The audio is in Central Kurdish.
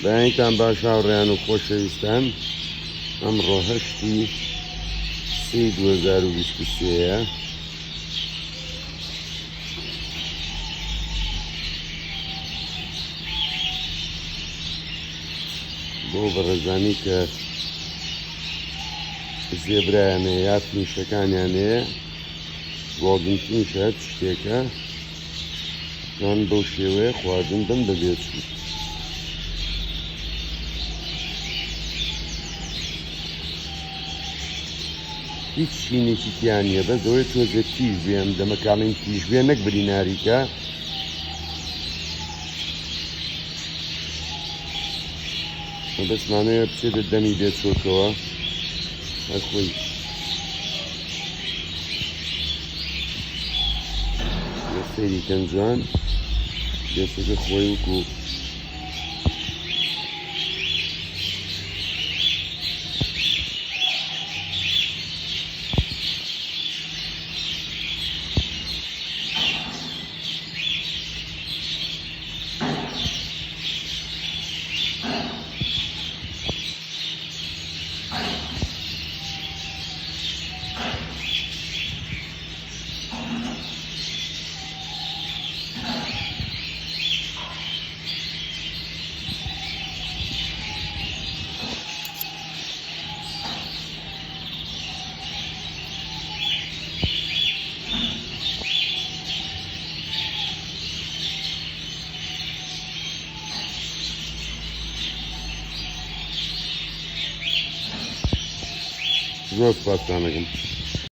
بەیانتان باش هاوڕێیان و خۆشەویستان، ئەمڕۆ 8/2023ە بۆ بەڕێزانی کە زێبرایانەیە یا فینشەکانیانەیە واڵدن فینشە شتێکە یان بەو شێوەیە خواردن دەم دەبێت. هیچ شینێکی تیان نییە، بەس ئەوەی تۆزێ تیژ بێن دەمەکاڵین تیژ بێ نەک بریناریکە. بەسمانەیە بچێتە دەمی بێت چۆکەوە ئەخۆی سەیری کەنجوان دێسەکە خۆی وکو زۆر سپاسان دەکەم.